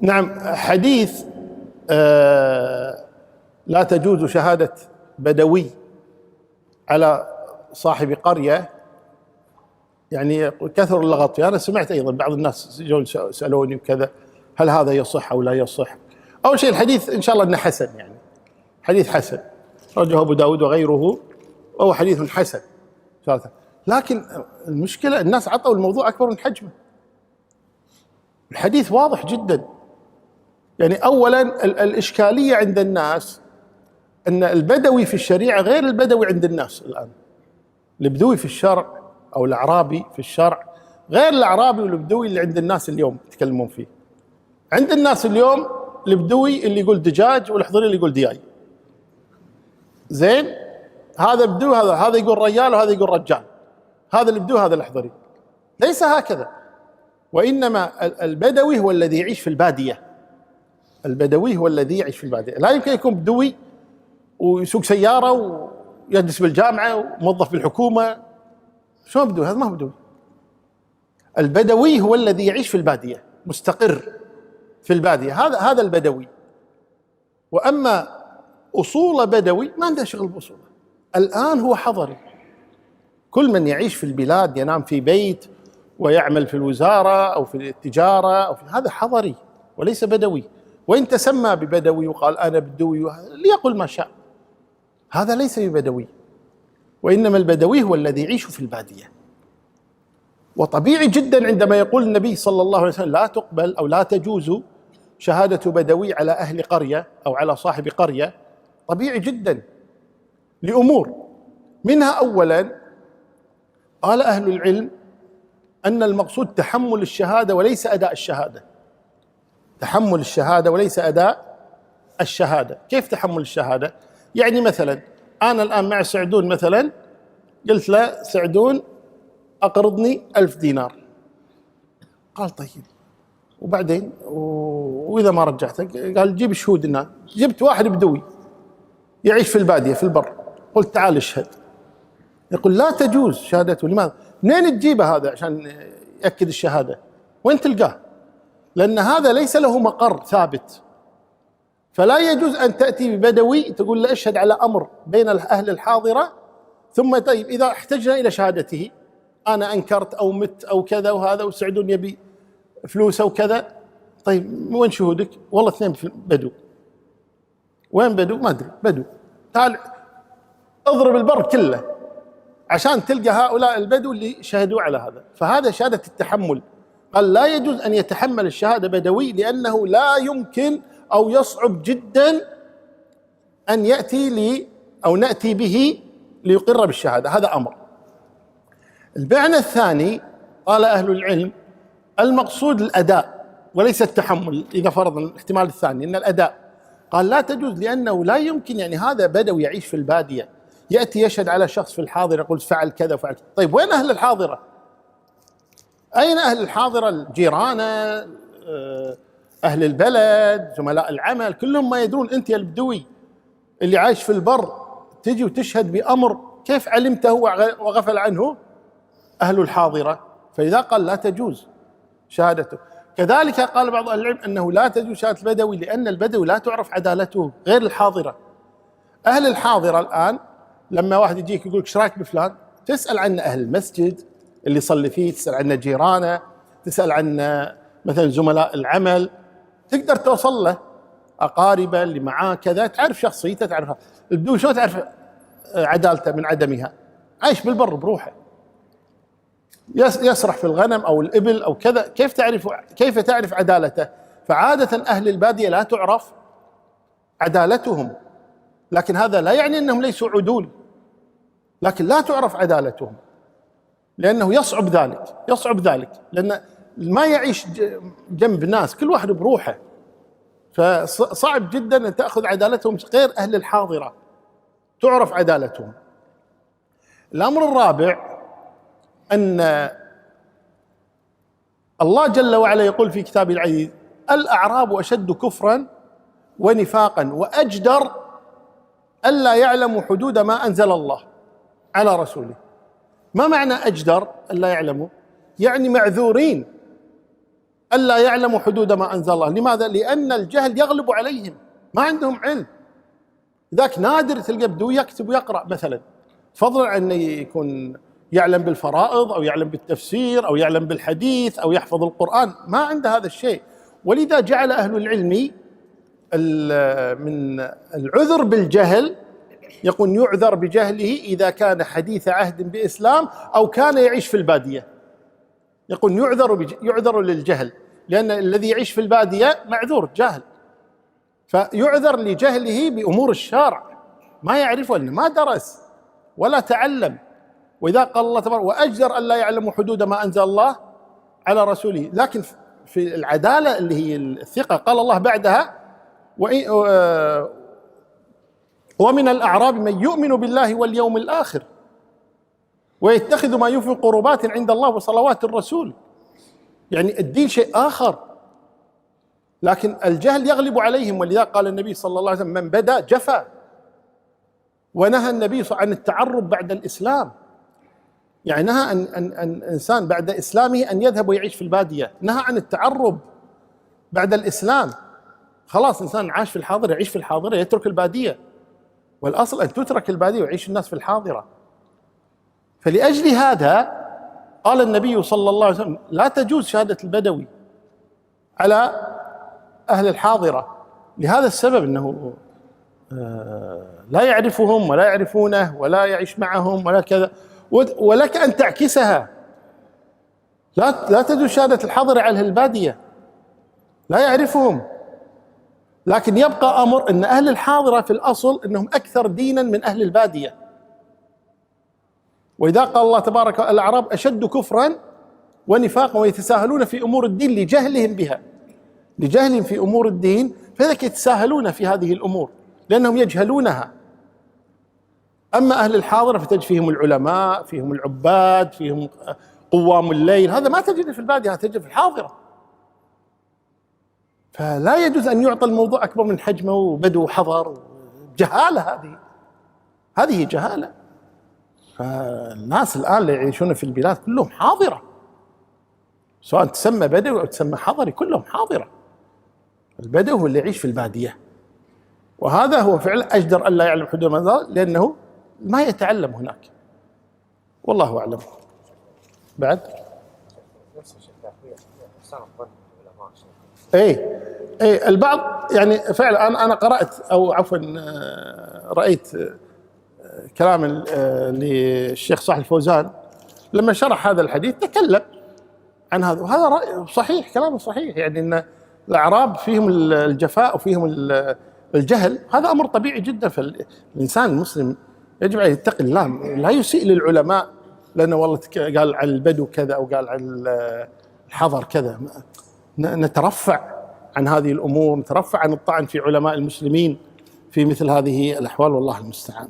نعم. حديث لا تجوز شهادة بدوي على صاحب قرية، يعني كثر اللغط فيه. أنا سمعت أيضا بعض الناس يجون سألوني وكذا، هل هذا يصح أو لا يصح؟ أول شيء الحديث إن شاء الله أنه حسن، يعني حديث حسن رجه أبو داود وغيره، وهو حديث حسن. لكن المشكلة الناس عطوا الموضوع أكبر من حجمه. الحديث واضح جدا. يعني أولا الإشكالية عند الناس أن البدوي في الشريعة غير البدوي عند الناس الآن. البدوي في الشرع أو الأعرابي في الشرع غير الأعرابي والبدوي اللي عند الناس اليوم يتكلمون فيه. عند الناس اليوم البدوي اللي يقول دجاج والحضري اللي يقول دياي. زين، هذا بدوي، هذا يقول ريال وهذا يقول رجال، هذا البدوي هذا الحضري. ليس هكذا، وإنما البدوي هو الذي يعيش في البادية. البدوي هو الذي يعيش في البادية. لا يمكن يكون بدوي ويسوق سيارة ويجلس بالجامعة وموظف بالحكومة. شلون بدوي؟ هذا ما هو بدوي. البدوي هو الذي يعيش في البادية، مستقر في البادية، هذا البدوي. وأما أصول بدوي ما عنده شغل بأصوله. الآن هو حضري. كل من يعيش في البلاد ينام في بيت ويعمل في الوزارة أو في التجارة أو هذا حضري وليس بدوي. وإن تسمى ببدوي وقال أنا بدوي ليقل ما شاء، هذا ليس ببدوي. وإنما البدوي هو الذي يعيش في البادية. وطبيعي جدا عندما يقول النبي صلى الله عليه وسلم لا تقبل أو لا تجوز شهادة بدوي على أهل قرية أو على صاحب قرية، طبيعي جدا لأمور. منها أولا قال أهل العلم أن المقصود تحمل الشهادة وليس أداء الشهادة. تحمل الشهادة وليس أداء الشهادة. كيف تحمل الشهادة؟ يعني مثلا أنا الآن مع سعدون، مثلا قلت له سعدون أقرضني 1000 دينار. قال طيب، وبعدين وإذا ما رجعته؟ قال جيب شهود الناس. جبت واحد بدوي يعيش في البادية في البر، قلت تعال اشهد. يقول لا تجوز شهادته. لماذا؟ منين تجيبه هذا عشان يأكد الشهادة؟ وين تلقاه؟ لأن هذا ليس له مقر ثابت. فلا يجوز أن تأتي ببدوي تقول له اشهد على أمر بين أهل الحاضرة، ثم طيب إذا احتجنا إلى شهادته أنا أنكرت أو مت أو كذا وهذا وسعدون يبي فلوسه وكذا، طيب وين شهودك؟ والله 2 بدو. وين بدو؟ ما أدري. بدو. تعال اضرب البر كله عشان تلقى هؤلاء البدو اللي شهدوا على هذا. فهذا شهادة التحمل. قال لا يجوز أن يتحمل الشهادة بدوي، لأنه لا يمكن أو يصعب جدا أن يأتي أو نأتي به ليقر بالشهادة. هذا أمر. المعنى الثاني قال أهل العلم المقصود الأداء وليس التحمل. إذا فرضنا الاحتمال الثاني أن الأداء، قال لا تجوز لأنه لا يمكن، يعني هذا بدوي يعيش في البادية يأتي يشهد على شخص في الحاضرة يقول فعل كذا وفعل كذا. طيب وين أهل الحاضرة؟ أين أهل الحاضرة؟ الجيران، أهل البلد، زملاء العمل، كلهم ما يدرون. أنت يا البدوي اللي عايش في البر تجي وتشهد بأمر كيف علمته وغفل عنه أهل الحاضرة؟ فإذا قال لا تجوز شهادته. كذلك قال بعض أهل العلم أنه لا تجوز شهادة البدوي لأن البدوي لا تعرف عدالته غير الحاضرة. أهل الحاضرة الآن لما واحد يجيك يقول لك ايش رايك بفلان، تسأل عنه أهل المسجد اللي يصلي فيه، تسأل عنه جيرانه، تسأل عنه مثلا زملاء العمل، تقدر توصل له أقاربه اللي معاه كذا، تعرف شخصيته، تعرفها. البدوي شلون تعرف عدالته من عدمها؟ عايش بالبر بروحه، يسرح في الغنم أو الإبل أو كذا، كيف تعرف عدالته؟ فعادة أهل البادية لا تعرف عدالتهم، لكن هذا لا يعني أنهم ليسوا عدول، لكن لا تعرف عدالتهم لأنه يصعب ذلك لأن ما يعيش جنب ناس، كل واحد بروحه، فصعب جدا أن تأخذ عدالتهم غير أهل الحاضرة تعرف عدالتهم. الأمر الرابع أن الله جل وعلا يقول في كتابه العزيز الأعراب أشد كفرا ونفاقا وأجدر ألا يعلموا حدود ما أنزل الله على رسوله. ما معنى أجدر ألا يعلموا؟ يعني معذورين ألا يعلموا حدود ما أنزل الله. لماذا؟ لأن الجهل يغلب عليهم، ما عندهم علم. ذاك نادر تلقى بدو يكتب ويقرأ مثلا، فضلا عن أن يكون يعلم بالفرائض أو يعلم بالتفسير أو يعلم بالحديث أو يحفظ القرآن، ما عنده هذا الشيء. ولذا جعل أهل العلم من العذر بالجهل، يقول يعذر بجهله إذا كان حديث عهد بإسلام أو كان يعيش في البادية. يقول يعذر للجهل، لأن الذي يعيش في البادية معذور جاهل، فيعذر لجهله بأمور الشارع، ما يعرفه لأنه ما درس ولا تعلم. وإذا قال الله تبارك وأجدر ألا يعلموا حدود ما أنزل الله على رسوله. لكن في العدالة اللي هي الثقة قال الله بعدها ومن الأعراب من يؤمن بالله واليوم الآخر ويتخذ ما يوفي قربات عند الله وصلوات الرسول. يعني الدين شيء آخر، لكن الجهل يغلب عليهم. ولذا قال النبي صلى الله عليه وسلم من بدأ جفا، ونهى النبي عن التعرب بعد الإسلام. يعني نهى أن الإنسان بعد إسلامه أن يذهب ويعيش في البادية، نهى عن التعرب بعد الإسلام. خلاص إنسان عاش في الحاضرة يعيش في الحاضرة، يترك البادية، والأصل أن تترك البادية ويعيش الناس في الحاضرة. فلأجل هذا قال النبي صلى الله عليه وسلم لا تجوز شهادة البدوي على أهل الحاضرة، لهذا السبب أنه لا يعرفهم ولا يعرفونه ولا يعيش معهم ولا كذا. ولك أن تعكسها، لا تجوز شهادة الحاضرة على أهل البادية، لا يعرفهم، لكن يبقى أمر أن أهل الحاضرة في الأصل أنهم أكثر دينا من أهل البادية. وإذا قال الله تبارك الأعراب أشد كفرا ونفاقا ويتساهلون في أمور الدين لجهلهم بها، لجهلهم في أمور الدين، فذلك يتساهلون في هذه الأمور لأنهم يجهلونها. أما أهل الحاضرة فتجد فيهم العلماء، فيهم العباد، فيهم قوام الليل، هذا ما تجد في البادية، هذا تجد في الحاضرة. فلا يجوز أن يعطى الموضوع أكبر من حجمه، وبدو حضر، جهالة، هذه جهالة. فالناس الآن اللي يعيشون في البلاد كلهم حاضرة، سواء تسمى بدوي أو تسمى حضري، كلهم حاضرة. البدوي هو اللي يعيش في البادية، وهذا هو فعلا أجدر ألا يعلم حدود ما أنزل، لأنه ما يتعلم هناك. والله أعلم. بعد اي البعض يعني فعلا انا قرات او عفوا رايت كلام للشيخ صالح الفوزان لما شرح هذا الحديث، تكلم عن هذا، وهذا رأي صحيح، كلامه صحيح. يعني ان الاعراب فيهم الجفاء وفيهم الجهل، هذا امر طبيعي جدا. فالانسان المسلم يجب ان يتقي الله، لا يسيء للعلماء لانه والله قال عن البدو كذا او قال عن الحضر كذا. نترفع عن هذه الأمور، نترفع عن الطعن في علماء المسلمين في مثل هذه الأحوال، والله المستعان.